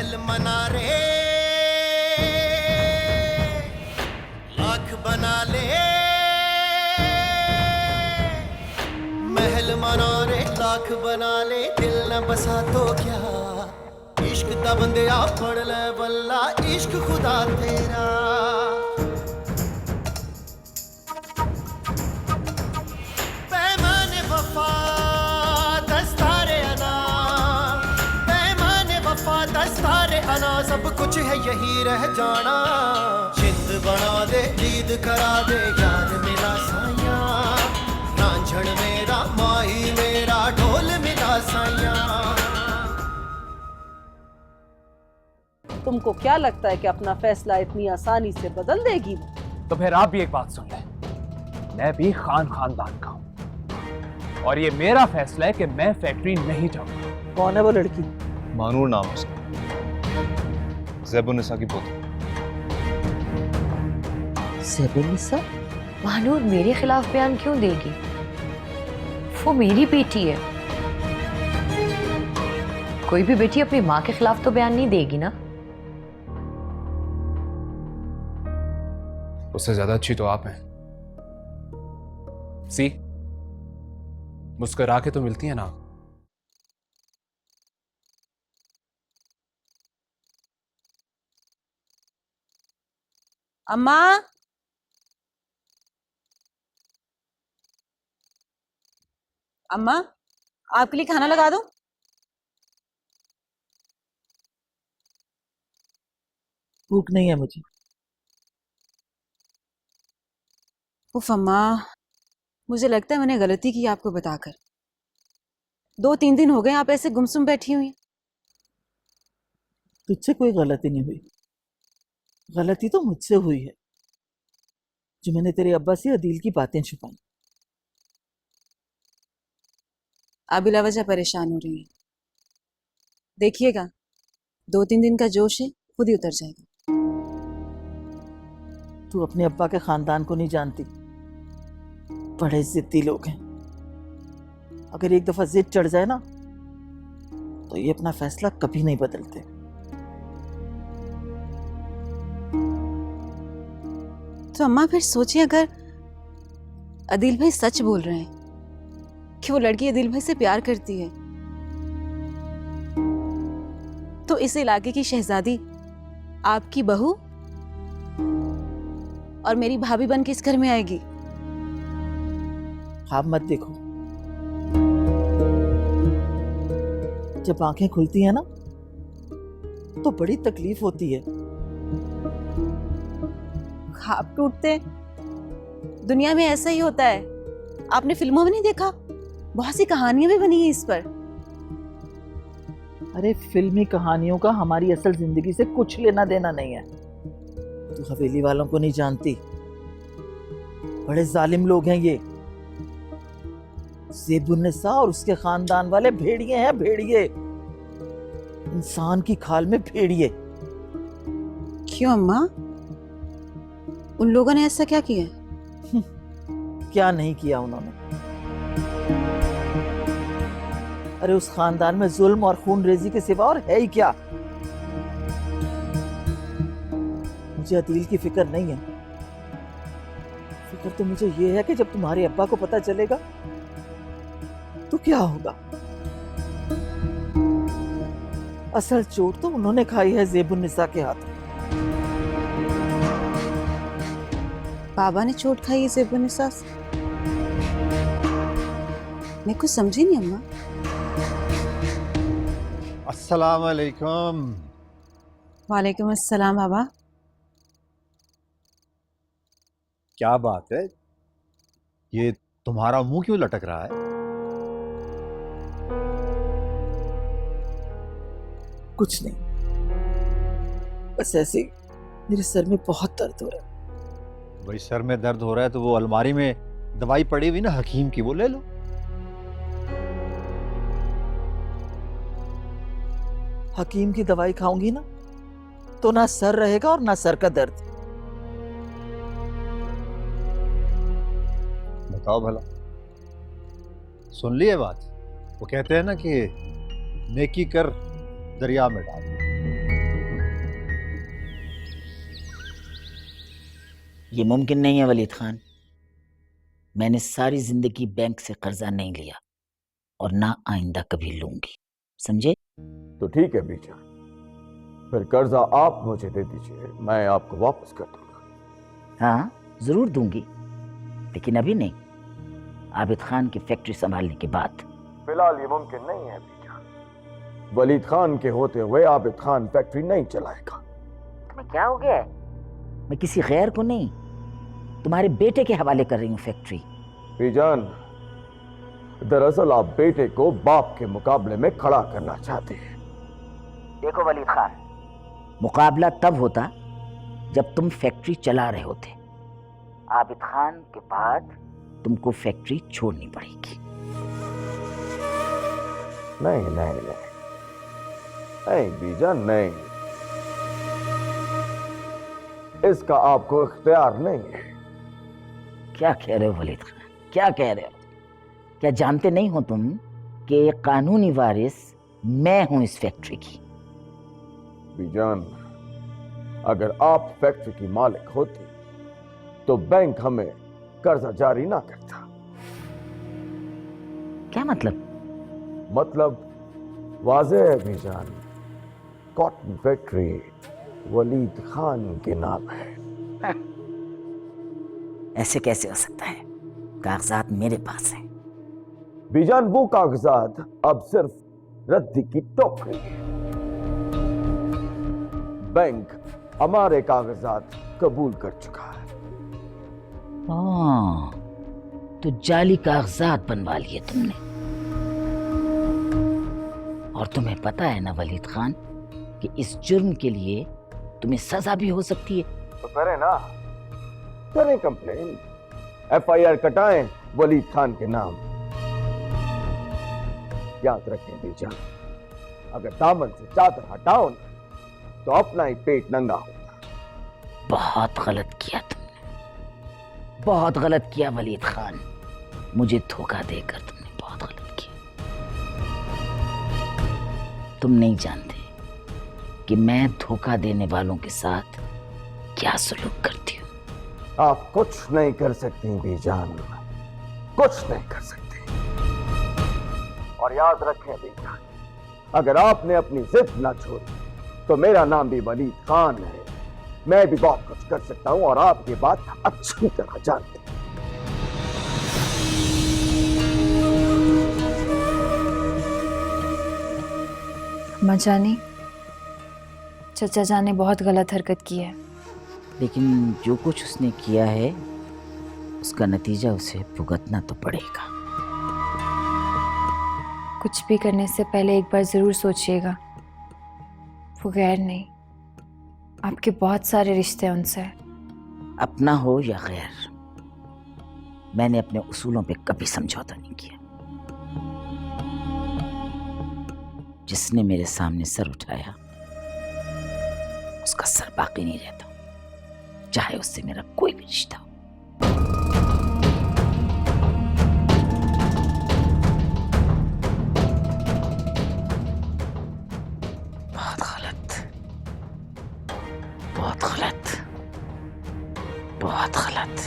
महल मना रे, लाख बना ले। महल मना रे, लाख बना ले, दिल न बसा तो क्या। इश्क दा बंदिया पढ़ ले बल्ला, इश्क खुदा तेरा। पैमाने वफा दस्तारे अना, पैमाने वफा दस्तारे अना, सब कुछ है यही रह जाना। जिंद बना दे, ईद करा दे, यार मिला साया। रांझण मेरा, माही मेरा, ढोल मिला साया। तुमको क्या लगता है कि अपना फैसला इतनी आसानी से बदल देगी? तो फिर आप भी एक बात सुन लें, मैं भी खानदान का हूं और ये मेरा फैसला है कि मैं फैक्ट्री नहीं जाऊंगा। कौन है वो लड़की? मानूर नाम है उसका, ज़ैबुन्निसा की पोती। ज़ैबुन्निसा? मानूर मेरे खिलाफ बयान क्यों देगी? वो मेरी बेटी है। कोई भी बेटी अपनी माँ के खिलाफ तो बयान नहीं देगी ना। उससे ज्यादा अच्छी तो आप हैं। सी, मुस्कुरा के तो मिलती है ना। अम्मा, अम्मा, आपके लिए खाना लगा दूं? भूख नहीं है मुझे। उफ अम्मा, मुझे लगता है मैंने गलती की आपको बताकर। 2-3 दिन हो गए आप ऐसे गुमसुम बैठी हुई। तुझसे कोई गलती नहीं हुई, गलती तो मुझसे हुई है जो मैंने तेरे अब्बा से अदील की बातें छुपाई। आप बिलावजह परेशान हो रही हैं। देखिएगा 2-3 दिन का जोश है, खुद ही उतर जाएगा। तू अपने अब्बा के खानदान को नहीं जानती, बड़े जिद्दी लोग हैं। अगर एक दफा जिद चढ़ जाए ना तो ये अपना फैसला कभी नहीं बदलते। तो अम्मा फिर सोचिए, अगर अदील भाई सच बोल रहे हैं कि वो लड़की अदील भाई से प्यार करती है, तो इस इलाके की शहजादी आपकी बहू और मेरी भाभी बन के इस घर में आएगी। ख्वाब मत देखो, जब आंखें खुलती है ना तो बड़ी तकलीफ होती है। ख्वाब टूटते दुनिया में ऐसा ही होता है। आपने फिल्मों में नहीं देखा, बहुत सी कहानियां भी बनी है इस पर। अरे फिल्मी कहानियों का हमारी असल जिंदगी से कुछ लेना देना नहीं है। तू हवेली वालों को नहीं जानती, बड़े जालिम लोग हैं ये। ज़ैबुन्निसा और उसके खानदान वाले भेड़िए हैं, भेड़िए, इंसान की खाल में भेड़िए। क्यों अम्मा, उन लोगों ने ऐसा क्या किया? क्या नहीं किया उन्होंने? अरे उस खानदान में जुल्म और खून रेजी के सिवा और है ही क्या? मुझे अदील की फिक्र नहीं है। फिक्र तो मुझे ये है कि जब तुम्हारे अब्बा को पता चलेगा तो क्या होगा। असल चोट तो उन्होंने खाई है ज़ैबुन्निसा के हाथ। बाबा ने चोट खाई है ज़ैबुन्निसा से? मैं कुछ समझी नहीं अम्मा। अस्सलाम वालेकुम। वालेकुम अस्सलाम बाबा। क्या बात है, ये तुम्हारा मुंह क्यों लटक रहा है? कुछ नहीं, बस ऐसे ही मेरे सर में बहुत दर्द हो रहा है। भाई सर में दर्द हो रहा है तो वो अलमारी में दवाई पड़ी हुई ना हकीम की, वो ले लो। हकीम की दवाई खाऊंगी ना तो ना सर रहेगा और ना सर का दर्द। बताओ भला, सुन ली है बात? वो कहते हैं ना कि नेकी कर दरिया में डाल। ये मुमकिन नहीं है वलीद खान। मैंने सारी जिंदगी बैंक से कर्जा नहीं लिया और ना आइंदा कभी लूंगी, समझे? तो ठीक है बीजा, फिर कर्जा आप मुझे दे दीजिए, मैं आपको वापस कर दूंगा। हाँ जरूर दूंगी, लेकिन अभी नहीं, आबिद खान की फैक्ट्री संभालने के बाद। फिलहाल ये मुमकिन नहीं है बीजा। वलीद खान के होते हुए आबिद खान फैक्ट्री नहीं चलाएगा। तुम्हें क्या हो गया है? मैं किसी गैर को नहीं, तुम्हारे बेटे के हवाले कर रही हूँ फैक्ट्री। बीजान, दरअसल आप बेटे को बाप के मुकाबले में खड़ा करना चाहते हैं। देखो वलीद खान, मुकाबला तब होता जब तुम फैक्ट्री चला रहे होते। आबिद खान के बाद तुमको फैक्ट्री छोड़नी पड़ेगी। नहीं नहीं नहीं नहीं बीजा, नहीं, इसका आपको इख्तियार नहीं है। क्या कह रहे हो वलीद खान, क्या कह रहे हो? क्या जानते नहीं हो तुम कि कानूनी वारिस मैं हूं इस फैक्ट्री की? बीजान, अगर आप फैक्ट्री की मालिक होती तो बैंक हमें कर्जा जारी ना करता। क्या मतलब? मतलब वाज़ेह है बीजान, कॉटन फैक्ट्री वलीद खान के नाम है। ऐसे कैसे हो सकता है? कागजात मेरे पास हैं। बीजान, वो कागजात अब सिर्फ रद्दी की टोकरी है। बैंक हमारे कागजात कबूल कर चुका है। हाँ, तो जाली कागजात बनवा लिए तुमने। और तुम्हें पता है ना वलीद खान कि इस जुर्म के लिए तुम्हें सजा भी हो सकती है। तो करें ना, करें कंप्लेन, FIR कटाएं वलीद खान के नाम। याद रखें बीजान, अगर दामन से चादर हटाओ ना तो अपना ही पेट नंगा होता। बहुत गलत किया तुमने, बहुत गलत किया वलीद खान। मुझे धोखा देकर तुमने बहुत गलत किया। तुम नहीं जानते कि मैं धोखा देने वालों के साथ क्या सलूक करती हूँ। आप कुछ नहीं कर सकती बीजान, कुछ नहीं कर सकती। और याद रखें बीजान, अगर आपने अपनी जिद ना छोड़ी तो मेरा नाम भी वलीद खान है। मैं भी बहुत कुछ कर सकता हूं और आप ये बात अच्छी तरह जानते हैं। अम्मा जानी, चचा जान ने बहुत गलत हरकत की है। लेकिन जो कुछ उसने किया है उसका नतीजा उसे भुगतना तो पड़ेगा। कुछ भी करने से पहले एक बार जरूर सोचिएगा। वो गैर नहीं, आपके बहुत सारे रिश्ते हैं उनसे। अपना हो या गैर, मैंने अपने उसूलों पे कभी समझौता नहीं किया। जिसने मेरे सामने सर उठाया उसका सर बाकी नहीं रहता, चाहे उससे मेरा कोई भी रिश्ता हो। बहुत गलत, बहुत गलत, बहुत गलत।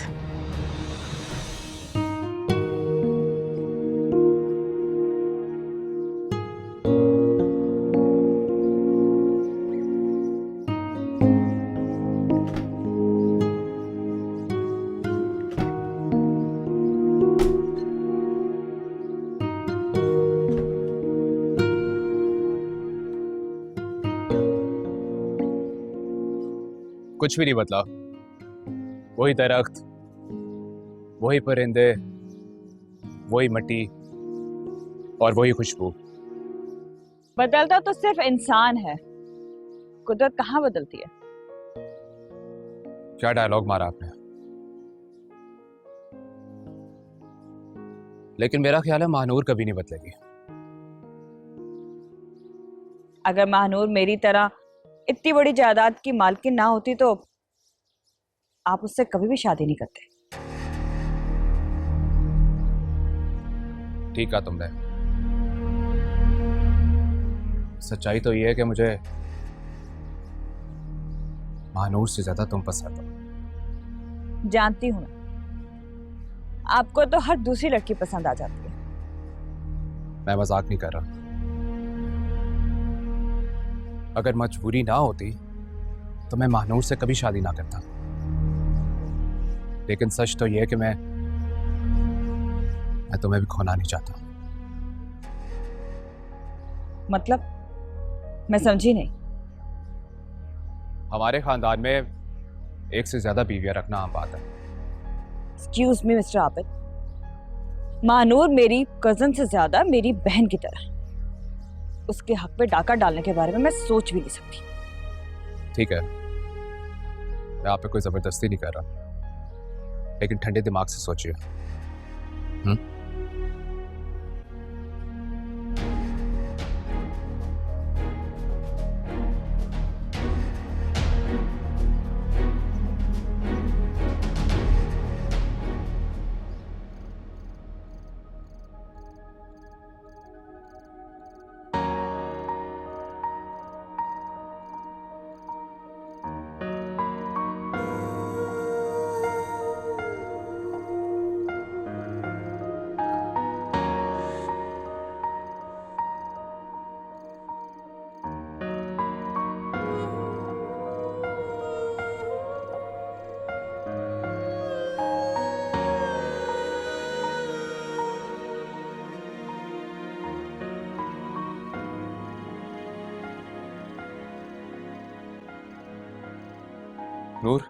कुछ भी नहीं बदला। वही दरख्त, वही परिंदे, वही मिट्टी और वही खुशबू। बदलता तो सिर्फ इंसान है, कुदरत कहाँ बदलती है। क्या डायलॉग मारा आपने। लेकिन मेरा ख्याल है महानूर कभी नहीं बदलेगी। अगर महानूर मेरी तरह इतनी बड़ी जायदाद की मालकिन ना होती तो आप उससे कभी भी शादी नहीं करते। ठीक कहा तुमने। सच्चाई तो ये है कि मुझे महानूर से ज्यादा तुम पसंद हो। जानती हूं मैं, आपको तो हर दूसरी लड़की पसंद आ जाती है। मैं मजाक नहीं कर रहा। अगर मजबूरी ना होती तो मैं महानूर से कभी शादी ना करता, लेकिन सच तो यह है कि मैं तुम्हें भी खोना नहीं चाहता। मतलब मैं समझी नहीं। हमारे खानदान में एक से ज्यादा बीवियां रखना आम बात है। Excuse me mister Abid, Mahnoor मेरी कजन से ज्यादा मेरी बहन की तरह, उसके हक पे डाका डालने के बारे में मैं सोच भी नहीं सकती। ठीक है, मैं आप पे कोई जबरदस्ती नहीं कर रहा, लेकिन ठंडे दिमाग से सोचिए। नूर,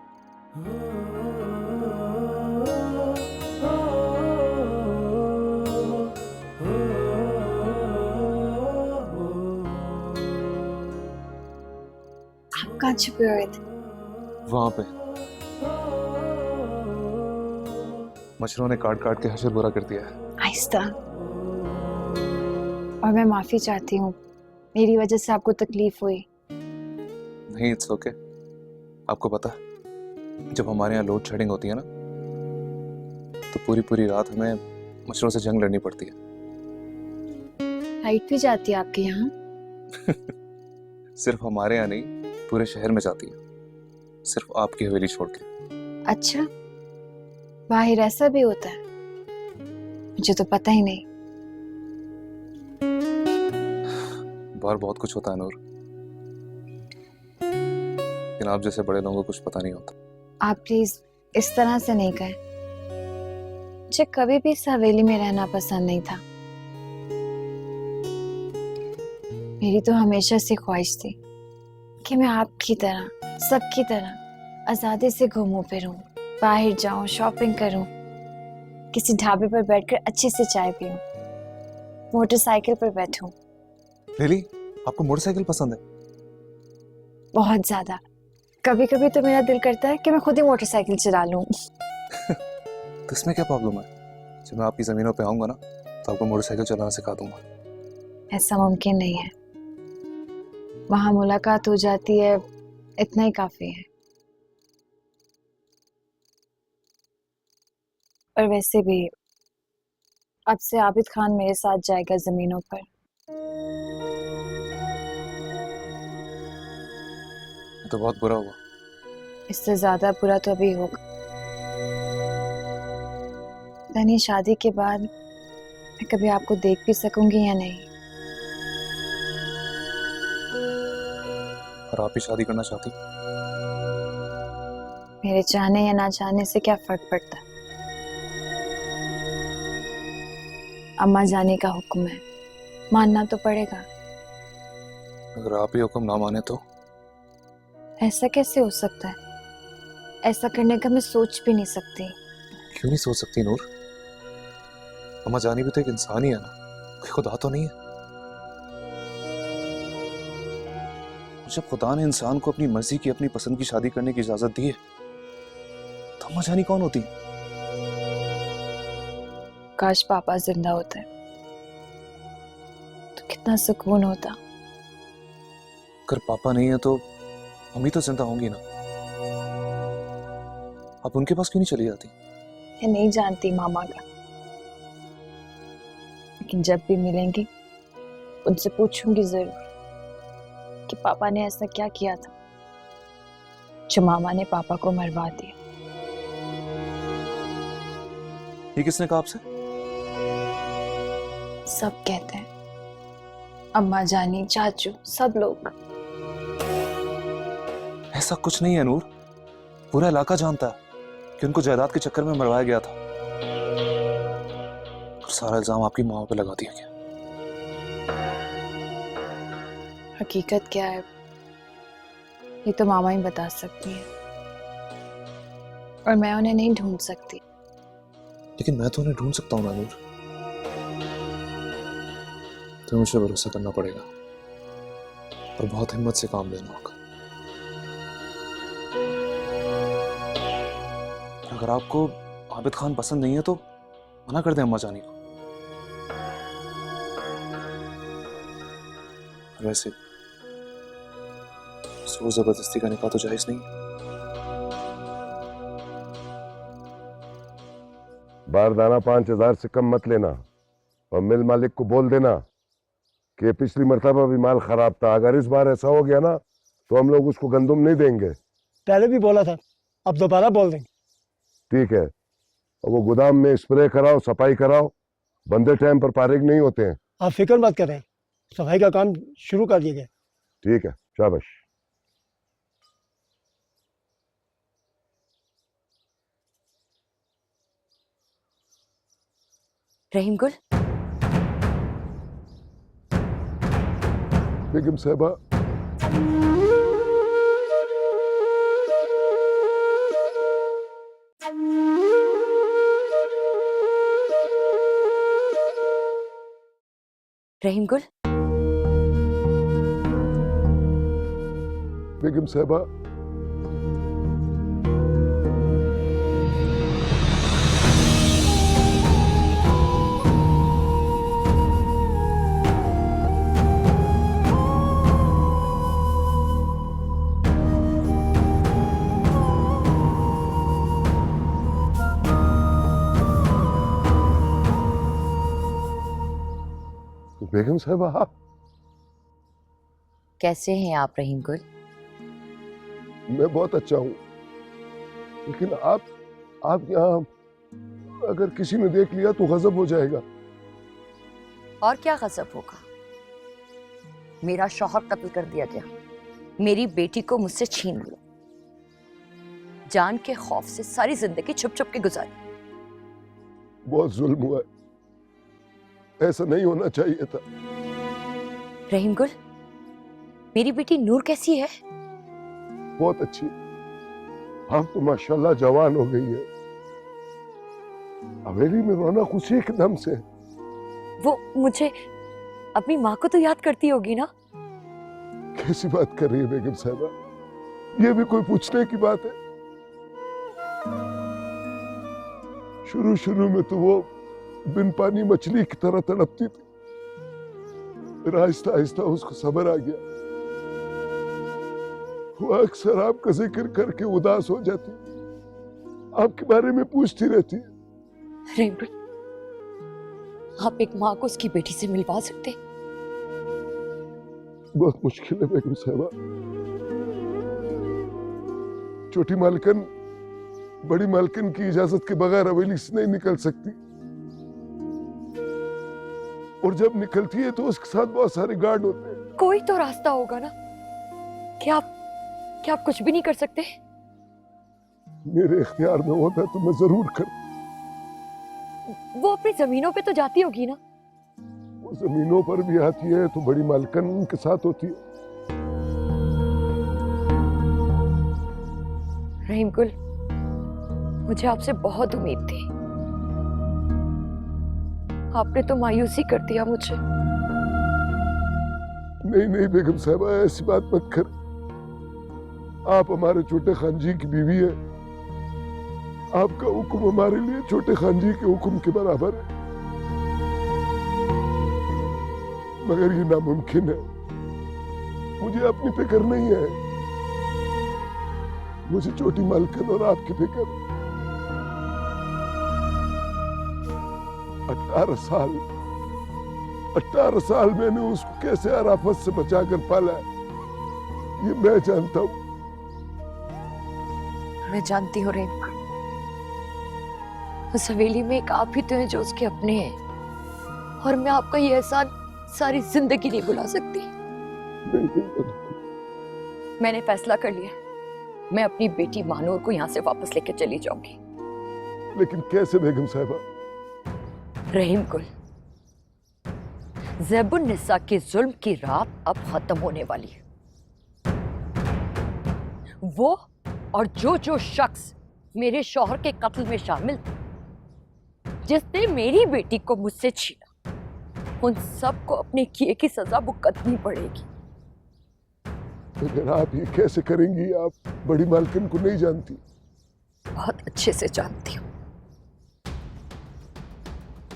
आप कहाँ छुपे हुए थे? वहां पे मच्छरों ने काट काट के हशर बुरा कर दिया है। आहिस्ता। और मैं माफी चाहती हूँ, मेरी वजह से आपको तकलीफ हुई। नहीं, इट्स ओके। आपको पता है, जब हमारे यहाँ लोड शेडिंग होती है ना, तो पूरी पूरी रात हमें मच्छरों से जंग लड़नी पड़ती है। लाइट भी जाती है आपके यहाँ? सिर्फ हमारे यहाँ नहीं, पूरे शहर में जाती है, सिर्फ आपकी हवेली छोड़ के। अच्छा, बाहर ऐसा भी होता है? मुझे तो पता ही नहीं। बाहर बहुत कुछ होता है नूर, लेकिन आप जैसे बड़े लोगों को कुछ पता नहीं होता। आप प्लीज इस तरह से नहीं कहें। मुझे कभी भी इस हवेली में रहना पसंद नहीं था। मेरी तो हमेशा से ख्वाहिश थी कि मैं आपकी तरह, सबकी तरह आजादी से घूमूं फिरूं, बाहर जाऊं, शॉपिंग करूं, किसी ढाबे पर बैठकर अच्छे से चाय पीऊं, मोटरसाइकिल पर बैठूं। रियली? आपको मोटरसाइकिल पसंद है? बहुत ज्यादा। कभी कभी तो मेरा दिल करता है कि मैं खुद ही मोटरसाइकिल चला लूं। तो इसमें क्या प्रॉब्लम है? जब मैं आपकी जमीनों पे आऊंगा ना, तो आपको मोटरसाइकिल चलाना सिखा दूंगा। ऐसा मुमकिन नहीं है। वहां मुलाकात हो जाती है, इतना ही काफी है। और वैसे भी अब से आबिद खान मेरे साथ जाएगा जमीनों पर। तो बहुत बुरा हुआ। इससे ज्यादा बुरा तो अभी होगा। यानी शादी के बाद मैं कभी आपको देख भी सकूंगी या नहीं? और आप ही शादी करना चाहती? मेरे चाहने या ना चाहने से क्या फर्क पड़ता है? अम्मा जाने का हुक्म है, मानना तो पड़ेगा। अगर आप ही हुक्म ना माने तो? ऐसा कैसे हो सकता है? ऐसा करने का मैं सोच भी नहीं सकती। क्यों नहीं सोच सकती नूर? अम्मा जानी भी तो एक इंसान ही है ना, कोई खुदा तो नहीं है। जब खुदा ने इंसान को अपनी मर्जी की, अपनी पसंद की शादी करने की इजाजत दी है, तो अम्मा जानी कौन होती? काश पापा जिंदा होते तो कितना सुकून होता। अगर पापा नहीं है तो अम्मी तो जिंदा होंगी ना। आप उनके पास क्यों नहीं चली जाती? मैं नहीं जानती मामा का, लेकिन जब भी मिलेंगी उनसे पूछूंगी जरूर कि पापा ने ऐसा क्या किया था जो मामा ने पापा को मरवा दिया। ये किसने कहा आपसे? सब कहते हैं, अम्मा जानी, चाचू, सब लोग। ऐसा कुछ नहीं है नूर, पूरा इलाका जानता है कि उनको जायदाद के चक्कर में मरवाया गया था। और सारा इल्जाम आपकी माँ पे लगा दिया गया। हकीकत क्या है ये तो मामा ही बता सकती है, और मैं उन्हें नहीं ढूंढ सकती। लेकिन मैं तो उन्हें ढूंढ सकता हूँ ना नूर। तो मुझे भरोसा करना पड़ेगा और बहुत हिम्मत से काम लेना होगा। अगर आपको आबिद खान पसंद नहीं है तो मना कर दें अम्मा जानी को। वैसे जोर जबरदस्ती का निकाह तो जायज नहीं। बारदाना 5000 से कम मत लेना और मिल मालिक को बोल देना कि पिछली मर्तबा भी माल खराब था, अगर इस बार ऐसा हो गया ना तो हम लोग उसको गंदुम नहीं देंगे। पहले भी बोला था, अब दोबारा बोल देंगे। ठीक है, और वो गोदाम में स्प्रे कराओ, सफाई कराओ, बंदे टाइम पर फारिग नहीं होते हैं। आप फिक्र मत करें, सफाई का काम शुरू कर दिया गया। ठीक है, शाबाश। रहीम गुल, बेगम साहबा, रहीम गुल, बेगम साहबा, बेगम साहबा आप कैसे हैं आप रहीम गुल? मैं बहुत अच्छा हूँ, लेकिन आप यहाँ अगर किसी ने देख लिया तो गजब हो जाएगा। और क्या गजब होगा? मेरा शौहर कत्ल कर दिया गया, मेरी बेटी को मुझसे छीन लिया, जान के खौफ से सारी जिंदगी छुप छुप के गुजारी। बहुत जुल्म हुआ है, ऐसा नहीं होना चाहिए था। रहीम गुल, मेरी बेटी नूर कैसी है? बहुत अच्छी, आप तो माशाल्लाह जवान हो गई है। हवेली में रौनक उसी एकदम से। वो मुझे अपनी माँ को तो याद करती होगी ना? कैसी बात कर रही है बेगम साहबा, ये भी कोई पूछने की बात है? शुरू में तो वो बिन पानी मछली की तरह तड़पती थी, फिर आहिस्ता आहिस्ता उसको सब्र आ गया। वो अक्सर आपका जिक्र करके उदास हो जाती, आपके बारे में पूछती रहती है। रहीम गुल, आप एक माँ को उसकी बेटी से मिलवा सकते? बहुत मुश्किल है बेगम साहबा। छोटी मालकिन बड़ी मालकिन की इजाजत के बगैर हवेली से नहीं निकल सकती, और जब निकलती है तो उसके साथ बहुत सारे गार्ड होते हैं। कोई तो रास्ता होगा ना? क्या आप कुछ भी नहीं कर सकते? मेरे इख्तियार में होता तो मैं जरूर कर। वो अपनी जमीनों पे तो जाती होगी ना? वो जमीनों पर भी आती है तो बड़ी मालकिन उनके साथ होती है। रहीम गुल, मुझे आपसे बहुत उम्मीद थी, आपने तो मायूसी कर दिया मुझे। नहीं बेगम साहबा, ऐसी बात मत कर। आप हमारे छोटे खान जी की बीवी है, आपका हुक्म हमारे लिए छोटे खान जी के हुक्म के बराबर है। मगर ये नामुमकिन है, मुझे अपनी फिक्र नहीं है, मुझे छोटी मालकिन और आपकी फिक्र। 18 साल मैंने उसको कैसे आराफत से बचाकर पाला है, ये मैं जानता हूं। मैं जानती हूँ रहीम, उस हवेली में एक आप ही तो हैं जो उसके अपने हैं, और मैं आपका ये एहसान सारी जिंदगी नहीं भुला सकती। मैंने फैसला कर लिया, मैं अपनी बेटी महानूर को यहाँ से वापस लेकर चली जाऊंगी। लेकिन कैसे बेगम साहिबा? रहीम कुल, ज़ैबुन निसा के जुल्म की रात अब खत्म होने वाली है। वो और जो जो शख्स मेरे शौहर के कत्ल में शामिल थे, जिसने मेरी बेटी को मुझसे छीना, उन सबको अपने किए की सजा भुगतनी पड़ेगी। लेकिन आप ये कैसे करेंगी? आप बड़ी मालकिन को नहीं जानती। बहुत अच्छे से जानती हूँ।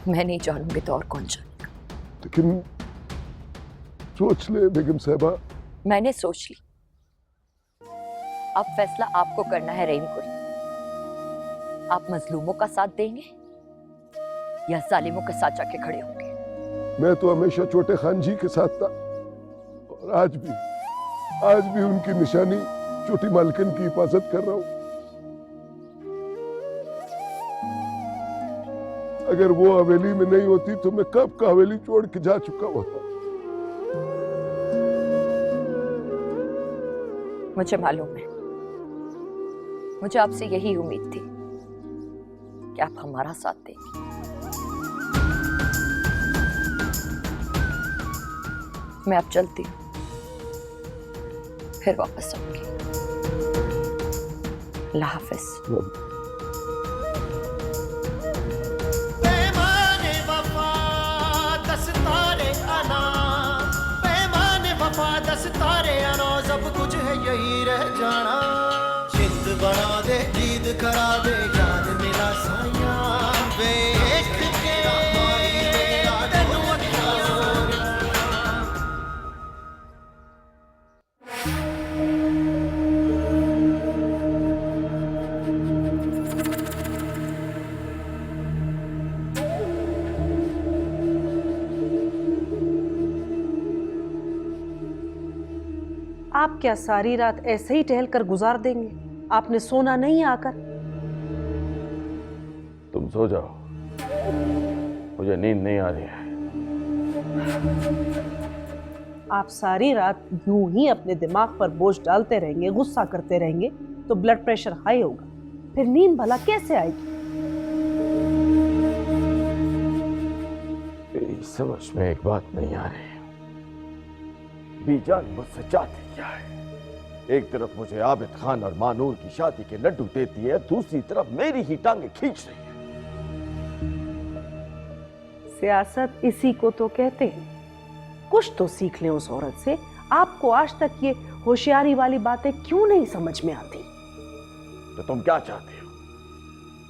मैं नहीं जानूंगी तो और कौन जानेगा? लेकिन सोच ले बेगम साहिबा। मैंने सोच ली। अब फैसला आपको करना है रहीम कुल। आप मजलूमों का साथ देंगे या जालिमों के साथ जाके खड़े होंगे? मैं तो हमेशा छोटे खान जी के साथ था, और आज भी उनकी निशानी छोटी मालकिन की हिफाजत कर रहा हूं। अगर वो हवेली में नहीं होती तो मैं कब का हवेली छोड़ के जा चुका होता। मुझे मालूम है, मुझे आपसे यही उम्मीद थी कि आप हमारा साथ देंगे। मैं अब चलती हूँ, फिर वापस आऊंगी। अल्लाह हाफिज। पैमाने वफा दस्तारे अना, पैमाने वफा दस्तारे अना, सब कुछ है यही रह जाना। जिंद बना दे, जीद करा दे, याद मिला साया देख के तेनू अखियां। आप क्या सारी रात ऐसे ही टहल कर गुजार देंगे? आपने सोना नहीं आकर? तुम सो जाओ, मुझे नींद नहीं आ रही है। आप सारी रात यूं ही अपने दिमाग पर बोझ डालते रहेंगे, गुस्सा करते रहेंगे तो ब्लड प्रेशर हाई होगा, फिर नींद भला कैसे आएगी? मेरी समझ में एक बात नहीं आ रही। बीजान मुझसे चाहती क्या है? एक तरफ मुझे आबिद खान और मानूर की शादी के लड्डू देती है, दूसरी तरफ मेरी ही टांगे खींच रही है। सियासत इसी को तो कहते हैं। कुछ तो सीख लें उस औरत से। आपको आज तक ये होशियारी वाली बातें क्यों नहीं समझ में आती? तो तुम क्या चाहती हो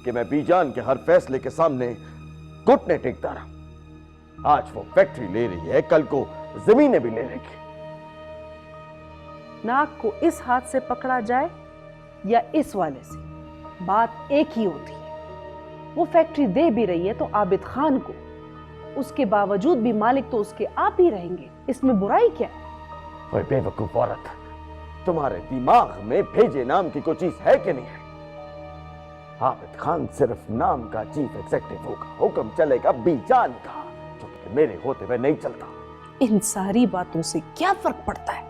कि मैं बीजान के हर फैसले के सामने घुटने टेकता रहा? आज वो फैक्ट्री ले रही है, कल को जमीनें भी ले लेगी। नाक को इस हाथ से पकड़ा जाए या इस वाले से, बात एक ही होती है। वो फैक्ट्री दे भी रही है तो आबिद खान को, उसके बावजूद भी मालिक तो उसके आप ही रहेंगे। इसमें बुराई क्या है? ओए बेवकूफ औरत, तुम्हारे दिमाग में भेजे नाम की कोई चीज है कि नहीं है? आबिद खान सिर्फ नाम का चीफ एग्जीक्यूटिव होगा, हुक्म चलेगा बीजान का, जो कि मेरे होते हुए नहीं चलता। इन सारी बातों से क्या फर्क पड़ता है?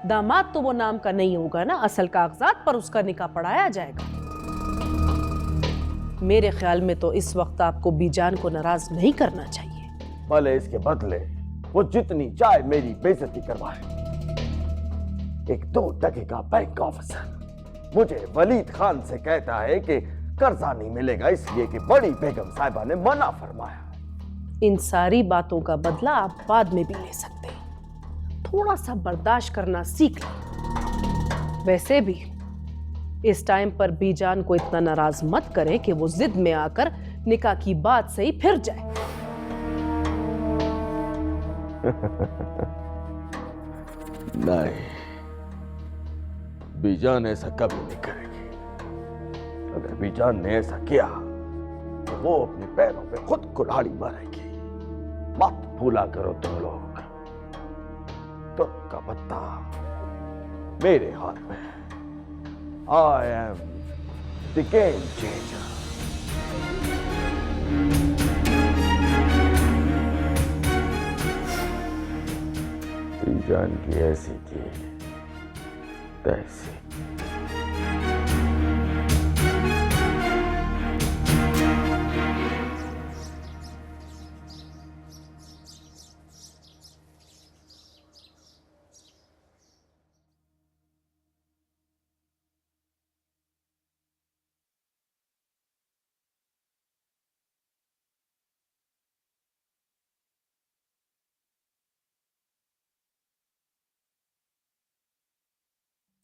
दामाद तो वो नाम का नहीं होगा ना, असल कागजात पर उसका निकाह पढ़ाया जाएगा। मेरे ख्याल में तो इस वक्त आपको बीजान को नाराज नहीं करना चाहिए। भले इसके बदले वो जितनी चाहे मेरी बेइज्जती करवाए। एक 2 टके का बैंक ऑफिसर मुझे वलीद खान से कहता है कि कर्जा नहीं मिलेगा, इसलिए कि बड़ी बेगम साहिबा ने मना फरमाया। इन सारी बातों का बदला आप बाद में भी ले सकते हैं। थोड़ा सा बर्दाश्त करना सीख लें। वैसे भी इस टाइम पर बीजान को इतना नाराज मत करें कि वो जिद में आकर निकाह की बात से ही फिर जाए। नहीं, बीजान ऐसा कभी नहीं करेगी। अगर बीजान ने ऐसा किया तो वो अपने पैरों पे खुद कुल्हाड़ी मारेगी। मत भूला करो तुम लोग, तुर्क का पत्ता मेरे हाथ में है। I am the game changer. जान की ऐसी की तैसी।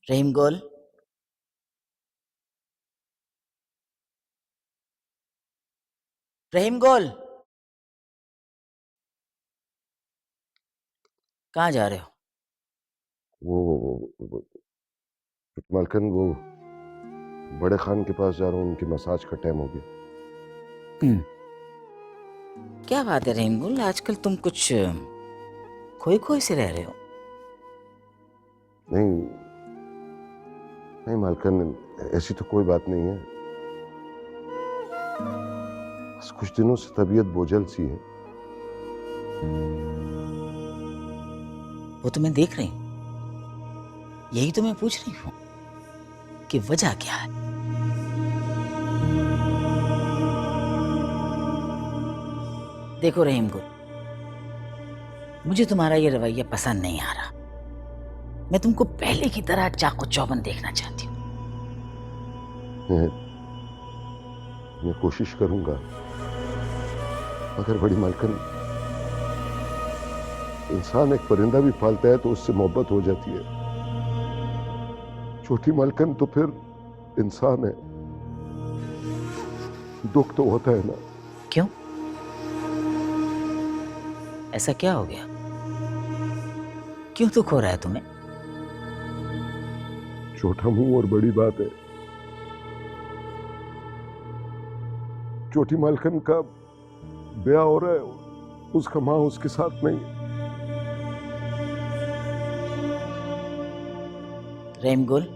रहीम गोल, रहीम गोल, कहाँ जा रहे हो? वो मालकन, वो बड़े खान के पास जा रहा हूँ, उनकी मसाज का टाइम हो गया। क्या बात है रहीम गोल, आजकल तुम कुछ खोए खोए से रह रहे हो। नहीं नहीं मालकन, ऐसी तो कोई बात नहीं है, बस कुछ दिनों से तबीयत बोझल सी है। वो तो मैं देख रही हूं, यही तो मैं पूछ रही हूं कि वजह क्या है। देखो रहीम गुल, मुझे तुम्हारा ये रवैया पसंद नहीं आ रहा। मैं तुमको पहले की तरह चाको चौबंद देखना चाहती हूँ। मैं कोशिश करूंगा, मगर बड़ी मालकन, इंसान एक परिंदा भी पालता है तो उससे मोहब्बत हो जाती है। छोटी मालकन तो फिर इंसान है, दुख तो होता है ना। क्यों, ऐसा क्या हो गया? क्यों दुख हो रहा है तुम्हें? छोटा मुंह और बड़ी बात है। छोटी मालकन का ब्याह हो रहा है, उसका मां उसके साथ नहीं है। रहीम गुल,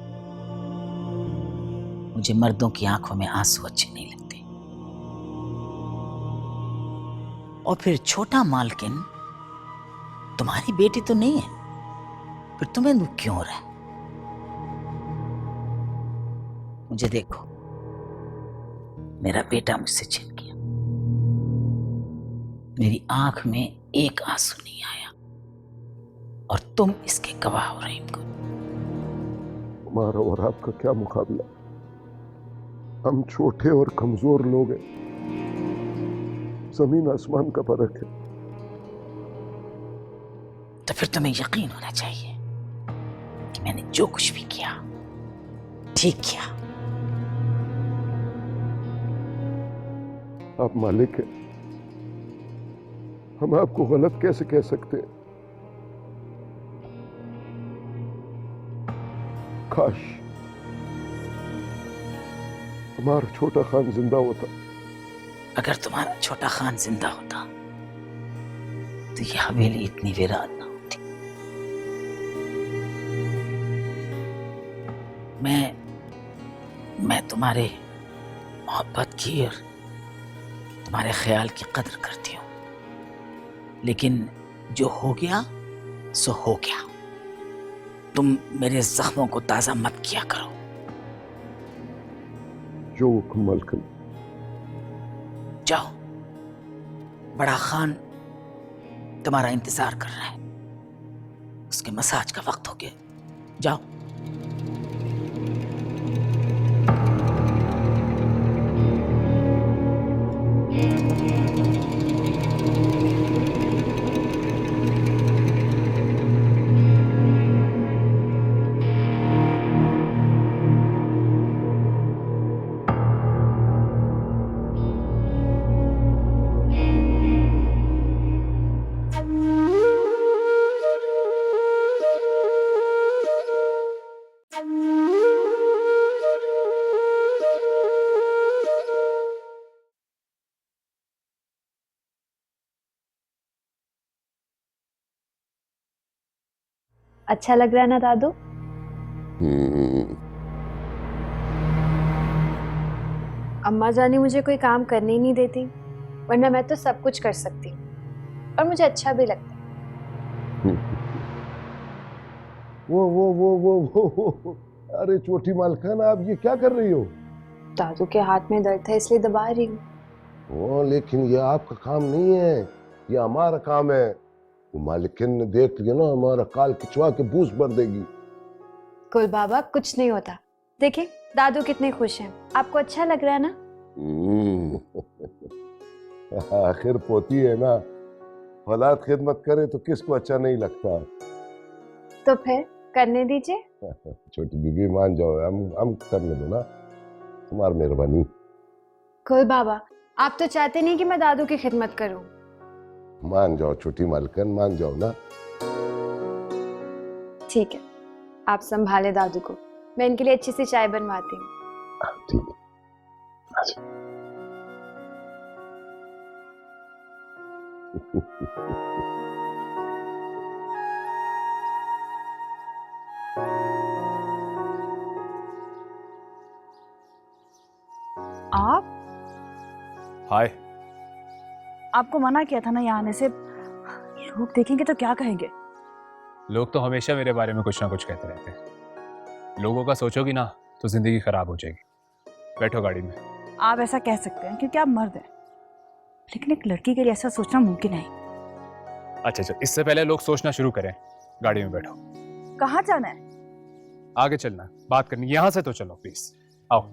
मुझे मर्दों की आंखों में आंसू अच्छे नहीं लगते। और फिर छोटा मालकिन तुम्हारी बेटी तो नहीं है, फिर तुम्हें दुख क्यों हो रहा है? मुझे देखो, मेरा बेटा मुझसे छिन गया, मेरी आंख में एक आंसू नहीं आया, और तुम इसके गवाह हो रहीम गुल। हमारा और आपका क्या मुकाबला, हम छोटे और कमजोर लोग हैं, जमीन आसमान का फर्क है। तो फिर तुम्हें यकीन होना चाहिए कि मैंने जो कुछ भी किया ठीक किया। आप मालिक हैं, हम आपको गलत कैसे कह सकते हैं? काश हमारा छोटा खान जिंदा होता। अगर तुम्हारा छोटा खान जिंदा होता तो यह हवेली इतनी वीरान ना होती। मैं तुम्हारे मोहब्बत की और तुम्हारे ख्याल की कदर करती हूँ, लेकिन जो हो गया सो हो गया। तुम मेरे जख्मों को ताजा मत किया करो। जो हुक्म मालकिन। जाओ, बड़ा खान तुम्हारा इंतजार कर रहा है, उसके मसाज का वक्त हो गया, जाओ। अच्छा लग रहा है ना दादू? अम्मा जानी मुझे कोई काम करने ही नहीं देती, वरना मैं तो सब कुछ कर सकती हूँ और मुझे अच्छा भी लगता है। वो अरे छोटी मालकिन, आप ये क्या कर रही हो? दादू के हाथ में दर्द है इसलिए दबा रही हूँ। ओ, लेकिन ये आपका काम नहीं है, ये हमारा काम है। वो मालकिन ने देख लिया ना, हमारा काल खिंचवा के बूस भर देगी। कुल बाबा, कुछ नहीं होता। देखिए दादू कितने खुश हैं। आपको अच्छा लग रहा है ना? आखिर पोती है ना, औलाद खिदमत करे तो किसको अच्छा नहीं लगता। तो फिर करने दीजिए। छोटी बीबी मान जाओ, हम करने दो ना, तुम्हारी मेहरबानी। कुल बाबा, आप तो चाहते नहीं कि मैं दादू की खिदमत करूं। मान जाओ छोटी मालकिन, मान जाओ ना। ठीक है, आप संभाले दादू को, मैं इनके लिए अच्छी सी चाय बनवाती हूँ। ठीक है। अच्छा। आप? हाय। आपको मना किया था ना यहाँ आने से। लोग देखेंगे तो क्या कहेंगे? लोग तो हमेशा मेरे बारे में कुछ ना कुछ कहते रहते हैं। लोगों का सोचोगे ना तो जिंदगी खराब हो जाएगी। बैठो गाड़ी में। आप ऐसा कह सकते हैं क्योंकि आप मर्द हैं, लेकिन एक लड़की के लिए ऐसा सोचना मुमकिन है। अच्छा, इससे पहले लोग सोचना शुरू करें, गाड़ी में बैठो। कहाँ जाना है? आगे चलना है, बात करनी। यहाँ से तो चलो प्लीज, आओ।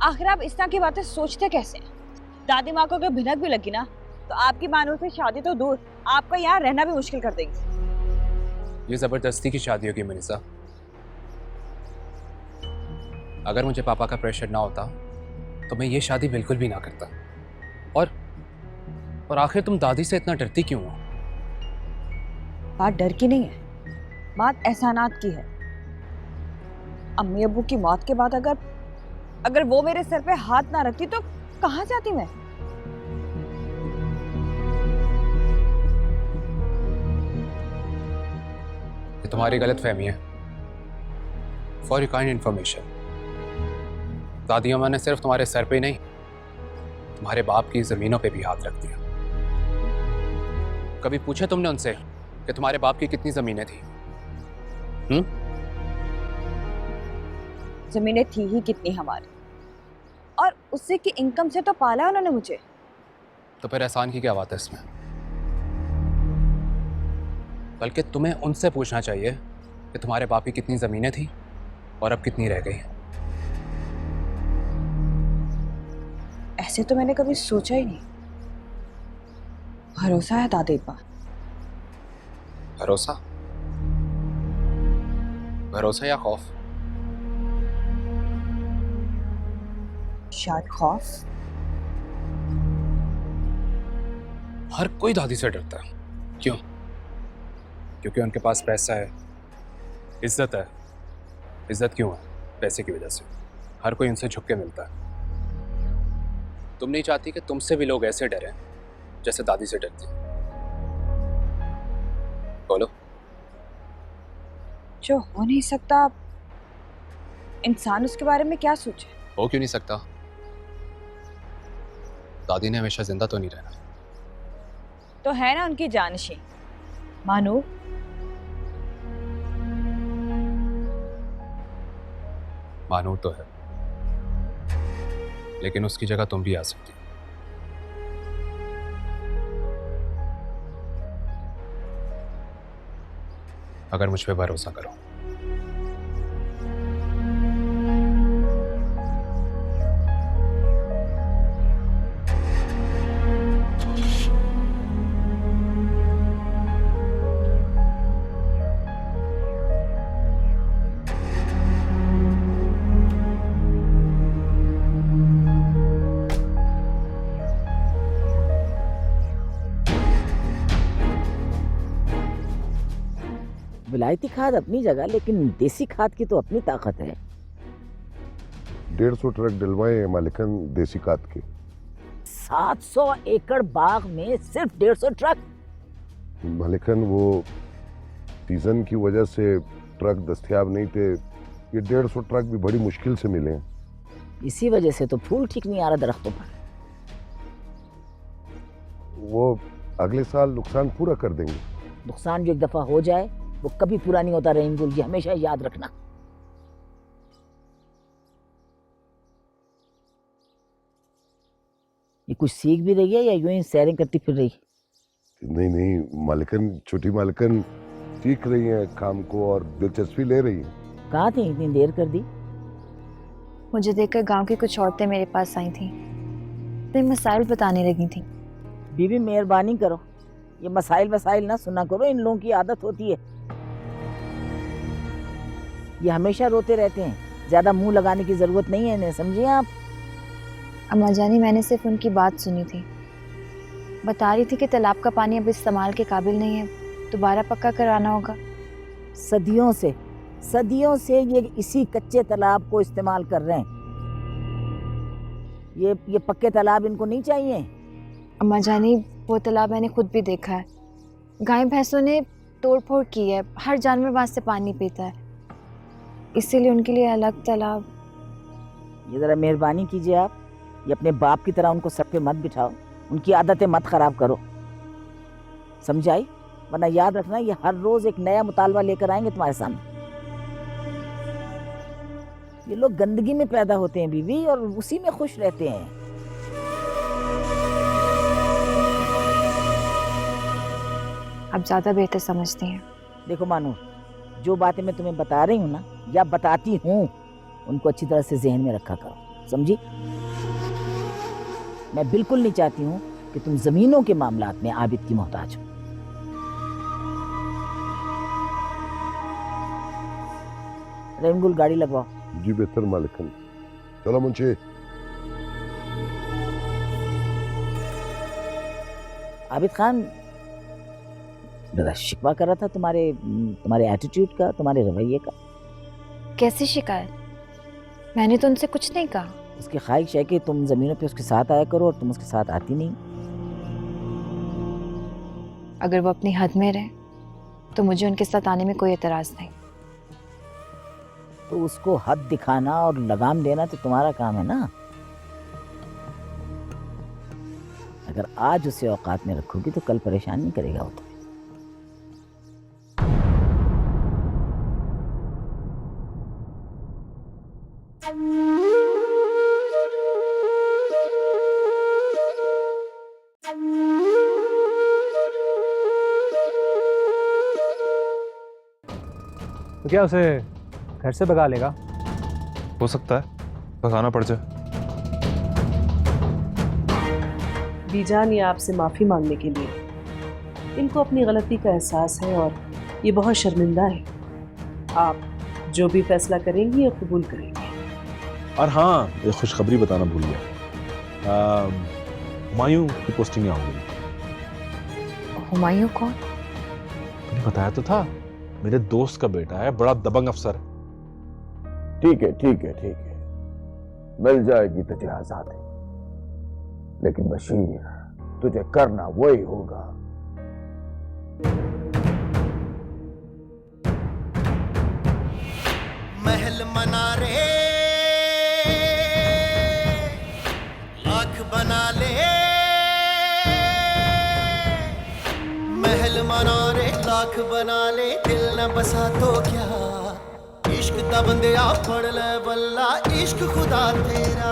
आखिर आप इस तरह की बातें सोचते कैसे हैं? दादी माँ को अगर भिनक भी लगी ना तो आपकी मानो से शादी तो दूर, आपका यहाँ रहना भी मुश्किल कर देगी। ये जबरदस्ती की शादी होगी मनीषा। अगर मुझे पापा का प्रेशर ना होता तो मैं ये शादी बिल्कुल भी ना करता। और आखिर तुम दादी से इतना डरती क्यों हो? बात डर की नहीं है, बात एहसानात की है। अम्मी अब्बू की मौत के बाद अगर वो मेरे सर पे हाथ ना रखती तो कहाँ जाती मैं? ये तुम्हारी गलत फहमी है। फॉर योर काइंड इन्फॉर्मेशन, दादी अम्मा ने सिर्फ तुम्हारे सर पे ही नहीं, तुम्हारे बाप की जमीनों पे भी हाथ रख दिया। कभी पूछे तुमने उनसे कि तुम्हारे बाप की कितनी जमीनें थी? जमीनें थी ही कितनी हमारी, और उससे की इनकम से तो पाला है उन्होंने मुझे। तो फिर एहसान की क्या बात है इसमें? बल्कि तुम्हें उनसे पूछना चाहिए कि तुम्हारे बाप की कितनी जमीनें थी और अब कितनी रह गई। ऐसे तो मैंने कभी सोचा ही नहीं। भरोसा है दादी पर। भरोसा? भरोसा या खौफ? शायद खौफ। हर कोई दादी से डरता है। क्यों? क्योंकि उनके पास पैसा है, इज्जत है। इज्जत क्यों है? पैसे की वजह से। हर कोई उनसे झुक के मिलता है। तुम नहीं चाहती कि तुमसे भी लोग ऐसे डरें जैसे दादी से डरती? बोलो। जो हो नहीं सकता, इंसान उसके बारे में क्या सोचे? हो क्यों नहीं सकता? दादी ने हमेशा जिंदा तो नहीं रहना। तो है ना उनकी जानशी मानो। मानो तो है, लेकिन उसकी जगह तुम भी आ सकती हो। अगर मुझ पे भरोसा करो। विलायती खाद अपनी जगह, लेकिन देसी खाद की तो अपनी ताकत है। 150 ट्रक डलवाए हैं मालिकन देसी खाद के। 700 एकड़ बाग में सिर्फ 150 ट्रक? मालिकन वो सीजन की वजह से ट्रक दस्तयाब नहीं थे, ये 150 ट्रक भी बड़ी मुश्किल से मिले हैं। इसी वजह से तो फूल ठीक नहीं आ रहा दरख्तों पर। वो अगले साल नुकसान पूरा कर देंगे। नुकसान जो एक दफा हो जाए वो कभी पूरा नहीं होता रहीमगुल जी, हमेशा याद रखना। ये कुछ सीख भी रही है या यूं ही सैरिंग करती फिर रही? नहीं नहीं मालिकन, छोटी मालिकन सीख रही हैं काम को और दिलचस्पी ले रही हैं। कहाँ थी इतनी देर कर दी? मुझे देखकर गांव की कुछ औरतें मेरे पास आई थीं, तो मसाइल बताने लगी थीं। बीवी मेहरबानी करो, ये मसाइल वसाइल ना सुना करो, इन लोगों की आदत होती है। ये हमेशा रोते रहते हैं, ज्यादा मुंह लगाने की जरूरत नहीं है इन्हें, समझिए आप। अम्मा जानी, मैंने सिर्फ उनकी बात सुनी थी। बता रही थी कि तालाब का पानी अब इस्तेमाल के काबिल नहीं है, दोबारा पक्का कराना होगा। सदियों से ये इसी कच्चे तालाब को इस्तेमाल कर रहे हैं। ये पक्के तालाब इनको नहीं चाहिए। अम्मा जानी, वो तालाब मैंने खुद भी देखा है। गाय भैंसों ने तोड़ फोड़ की है, हर जानवर वहां से पानी पीता है, इसीलिए उनके लिए अलग तालाब। ये जरा मेहरबानी कीजिए आप, ये अपने बाप की तरह उनको सर पे मत बिठाओ, उनकी आदतें मत खराब करो, समझाई? वरना याद रखना, ये हर रोज एक नया मुतालबा लेकर आएंगे तुम्हारे सामने। ये लोग गंदगी में पैदा होते हैं बीवी, और उसी में खुश रहते हैं। आप ज्यादा बेहतर समझती हैं। देखो मानो, जो बातें मैं तुम्हें बता रही हूँ ना, या बताती हूँ, उनको अच्छी तरह से जहन में रखा करो, समझी? मैं बिल्कुल नहीं चाहती हूँ कि तुम जमीनों के मामलात में आबिद की मोहताज हो। रहीमगुल, गाड़ी लगवाओ। जी बेहतर मालिकन। चलो मुंशी। आबिद खान जरा शिकवा कर रहा था तुम्हारे एटीट्यूड का, तुम्हारे रवैये का। कैसी शिकायत? मैंने तो उनसे कुछ नहीं कहा। उसकी ख्वाहिश है कि तुम जमीनों पे उसके साथ आया करो, और तुम उसके साथ आती नहीं। अगर वो अपनी हद में रहे तो मुझे उनके साथ आने में कोई एतराज नहीं। तो उसको हद दिखाना और लगाम देना तो तुम्हारा काम है ना। अगर आज उसे औकात में रखोगी तो कल परेशान नहीं करेगा वो। तो क्या उसे घर से भगा लेगा? हो सकता है भगाना पड़ जाए। बीजान ये आपसे माफ़ी मांगने के लिए, इनको अपनी गलती का एहसास है और ये बहुत शर्मिंदा है। आप जो भी फैसला करेंगी ये कबूल करेंगे। और हाँ, एक खुशखबरी बताना भूल गया, हुमायूं की पोस्टिंग यहाँ हो गई। हुमायूं कौन? मैंने बताया तो था, मेरे दोस्त का बेटा है, बड़ा दबंग अफसर है। ठीक है ठीक है ठीक है, मिल जाएगी तुझे आजादी, लेकिन बशीर तुझे करना वही होगा। महल मनारे लाख बना ले, महल मनारे लाख बना ले, दिल न बसा तो क्या, इश्क दा बंदिया पढ़ ले बल्ला, इश्क खुदा तेरा।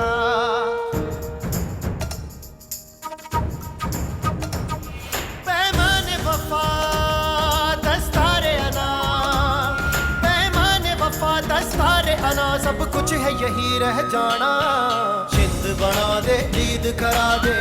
पैमाने वफा दस्तारे अना, पैमाने वफा दस्तारे अना, सब कुछ है यही रह जाना। जिंद बना दे, ईद करा दे,